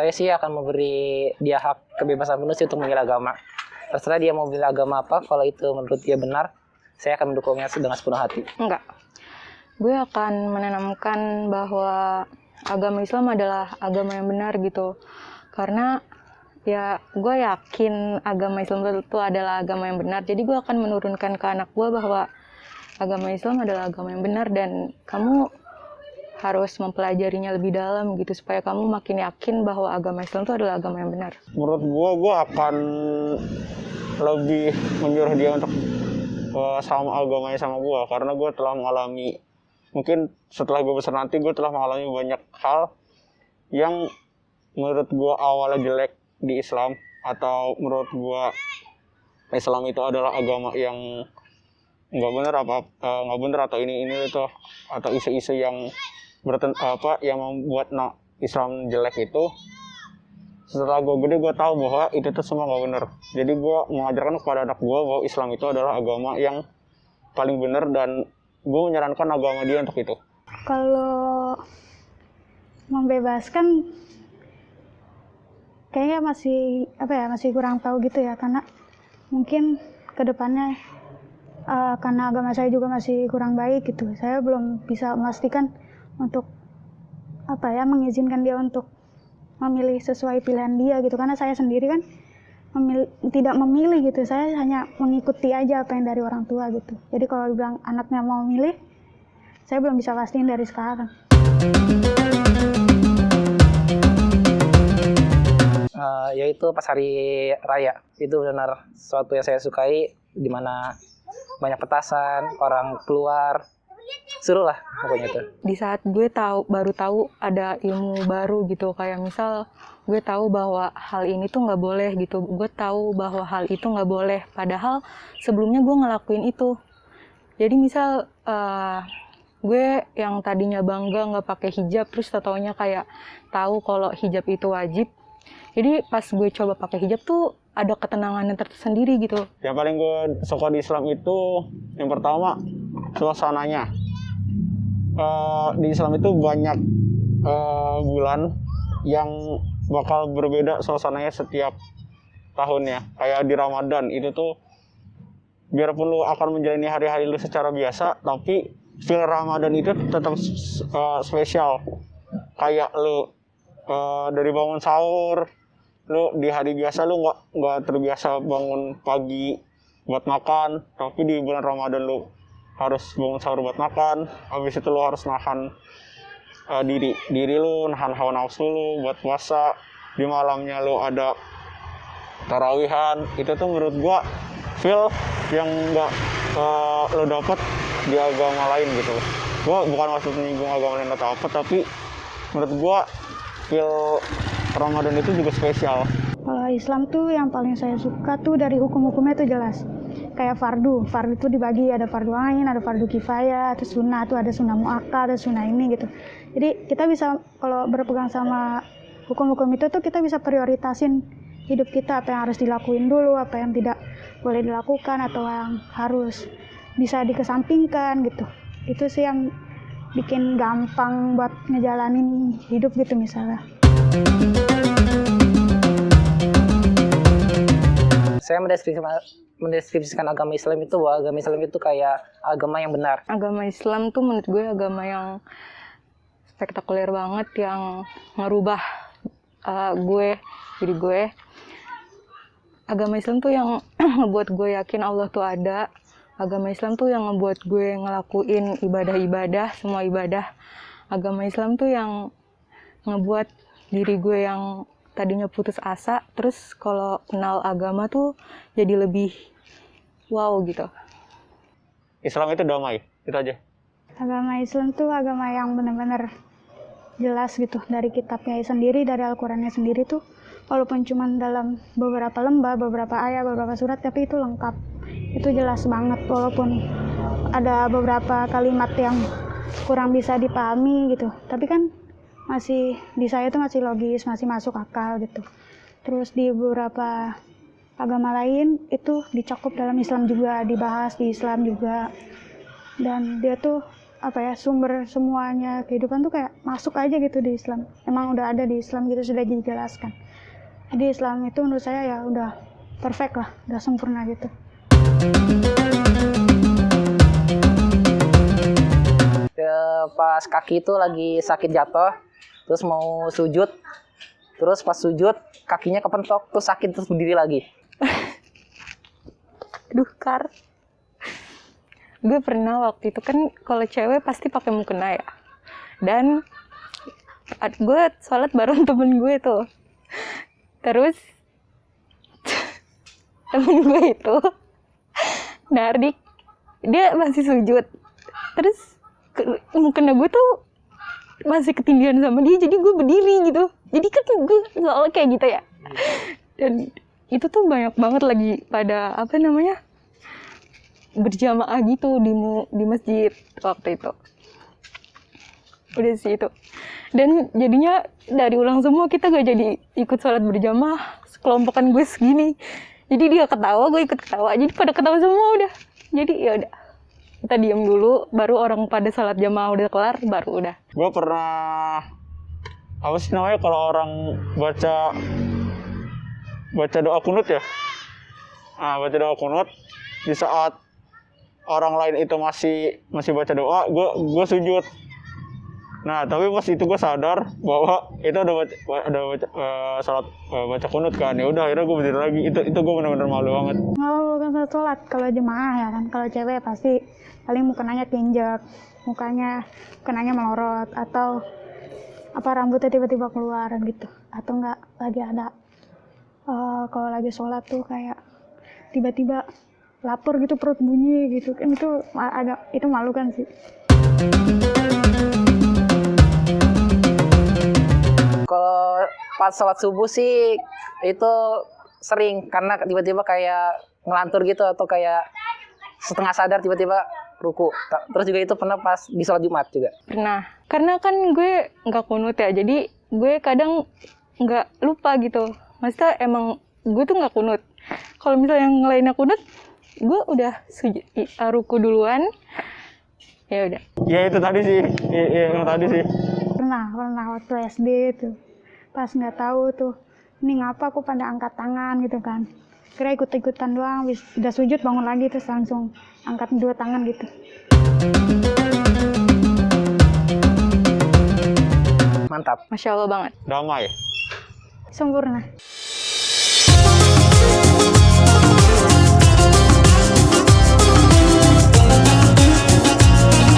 saya sih akan memberi dia hak kebebasan penuh sih untuk memilih agama. Terserah dia mau memilih agama apa, kalau itu menurut dia benar, saya akan mendukungnya dengan sepenuh hati. Enggak. Gue akan menanamkan bahwa agama Islam adalah agama yang benar gitu. Karena ya gue yakin agama Islam itu adalah agama yang benar. Jadi gue akan menurunkan ke anak gue bahwa agama Islam adalah agama yang benar dan kamu harus mempelajarinya lebih dalam gitu supaya kamu makin yakin bahwa agama Islam itu adalah agama yang benar. Menurut gue akan lebih menyuruh dia untuk sama agamanya sama gue, karena gue telah mengalami, mungkin setelah gue besar nanti gue telah mengalami banyak hal yang menurut gue awalnya jelek di Islam, atau menurut gue Islam itu adalah agama yang nggak benar atau ini itu atau isu-isu yang yang membuat Islam jelek itu. Setelah gue gede gue tahu bahwa itu tuh semua nggak benar. Jadi gue mengajarkan kepada anak gue bahwa Islam itu adalah agama yang paling benar dan gue menyarankan agama dia untuk itu. Kalau membebaskan kayaknya masih kurang tahu gitu ya, karena mungkin kedepannya karena agama saya juga masih kurang baik gitu. Saya belum bisa memastikan untuk mengizinkan dia untuk memilih sesuai pilihan dia gitu, karena saya sendiri kan tidak memilih gitu, saya hanya mengikuti aja apa yang dari orang tua gitu. Jadi kalau bilang anaknya mau memilih, saya belum bisa pastiin dari sekarang. Yaitu pas hari raya, itu benar sesuatu yang saya sukai, dimana banyak petasan, orang keluar, seru lah pokoknya itu. Di saat gue baru tahu ada ilmu baru gitu, kayak misal gue tahu bahwa hal ini tuh nggak boleh gitu, gue tahu bahwa hal itu nggak boleh, padahal sebelumnya gue ngelakuin itu. Jadi misal gue yang tadinya bangga nggak pakai hijab, terus taunya kayak tahu kalau hijab itu wajib. Jadi pas gue coba pakai hijab tuh ada ketenangan yang tersendiri gitu. Yang paling gue suka di Islam itu yang pertama suasananya. Di Islam itu banyak bulan yang bakal berbeda suasananya setiap tahunnya. Kayak di Ramadan itu tuh biarpun lu akan menjalani hari-hari lu secara biasa, tapi feel Ramadan itu tetap spesial. Kayak lu dari bangun sahur, lu di hari biasa lu nggak terbiasa bangun pagi buat makan, tapi di bulan Ramadan lu harus bangun sahur buat makan. Habis itu lu harus nahan diri lu, nahan hawa nafsu lu buat puasa. Di malamnya lu ada tarawihan. Itu tuh menurut gua feel yang nggak lu dapet di agama lain gitu. Gua bukan maksud menyinggung agama lain atau apa, tapi menurut gua feel Ramadan itu juga spesial. Kalau Islam tuh yang paling saya suka tuh dari hukum-hukumnya tuh jelas. Kayak fardu itu dibagi, ada fardu ain, ada fardu kifayah, terus sunnah tuh ada sunnah muakkad, ada sunnah ini gitu. Jadi kita bisa kalau berpegang sama hukum-hukum itu tuh kita bisa prioritasin hidup kita, apa yang harus dilakuin dulu, apa yang tidak boleh dilakukan atau yang harus bisa dikesampingkan gitu. Itu sih yang bikin gampang buat ngejalanin hidup gitu misalnya. Saya mendeskripsikan agama Islam itu bahwa agama Islam itu kayak agama yang benar. Agama Islam tuh menurut gue agama yang spektakuler banget, yang ngerubah diri gue. Agama Islam tuh yang ngebuat gue yakin Allah tuh ada. Agama Islam tuh yang ngebuat gue ngelakuin ibadah-ibadah, semua ibadah. Agama Islam tuh yang ngebuat diri gue yang tadinya putus asa, terus kalau kenal agama tuh jadi lebih wow gitu. Islam itu damai, itu aja. Agama Islam tuh agama yang benar-benar jelas gitu, dari kitabnya sendiri, dari Al-Qurannya sendiri tuh, walaupun cuma dalam beberapa lembar, beberapa ayat, beberapa surat, tapi itu lengkap. Itu jelas banget, walaupun ada beberapa kalimat yang kurang bisa dipahami gitu, tapi kan masih di saya itu masih logis, masih masuk akal gitu. Terus di beberapa agama lain itu dicakup dalam Islam juga, dibahas di Islam juga, dan dia tuh sumber semuanya kehidupan tuh kayak masuk aja gitu di Islam. Emang udah ada di Islam gitu, sudah dijelaskan. Jadi Islam itu menurut saya ya udah perfect lah, udah sempurna gitu. Pas kaki itu lagi sakit jatuh, terus mau sujud, terus pas sujud kakinya kepentok, terus sakit, terus berdiri lagi. Aduh, Kar. Gue pernah waktu itu kan kalau cewek pasti pakai mukena ya. Dan gue sholat bareng temen gue tuh. Terus temen gue itu narik, dia masih sujud. Terus mukena gue tuh masih ketindihan sama dia, jadi gue berdiri gitu. Jadi kan gue soalnya kayak gitu ya. Dan itu tuh banyak banget lagi pada berjamaah gitu di masjid waktu itu. Udah sih itu. Dan jadinya dari ulang semua kita gak jadi ikut sholat berjamaah, sekelompokan gue segini. Jadi dia ketawa, gue ikut ketawa. Jadi pada ketawa semua udah. Jadi ya udah. Kita diam dulu, baru orang pada sholat jamaah udah kelar, baru udah. Gue pernah apa sih namanya kalau orang baca doa kunut ya? Baca doa kunut di saat orang lain itu masih baca doa, gue sujud. Nah, tapi pas itu gue sadar bahwa itu udah baca salat baca kunut kan. Ya udah akhirnya gue berdiri lagi. Itu gue benar-benar malu banget. Bukan sholat, kalau jemaah ya kan. Kalau cewek pasti paling mukenanya tinjak, mukanya melorot, atau rambutnya tiba-tiba keluar gitu. Atau enggak lagi ada kalau lagi sholat tuh kayak tiba-tiba lapar gitu, perut bunyi gitu kan, itu malu kan sih. Kalau pas sholat subuh sih itu sering, karena tiba-tiba kayak ngelantur gitu, atau kayak setengah sadar tiba-tiba ruku. Terus juga itu pernah pas di sholat Jumat juga. Pernah. Karena kan gue nggak kunut ya, jadi gue kadang nggak lupa gitu. Maksudnya emang gue tuh nggak kunut. Kalau misalnya yang lainnya kunut, gue udah ruku duluan. Ya udah. Ya itu tadi sih. Iya yang tadi sih. Pernah waktu SD tuh, pas nggak tahu tuh ini ngapa aku pada angkat tangan gitu kan, kira ikut-ikutan doang, udah sujud bangun lagi terus langsung angkat 2 tangan gitu. Mantap. Masya Allah banget. Damai. Sempurna.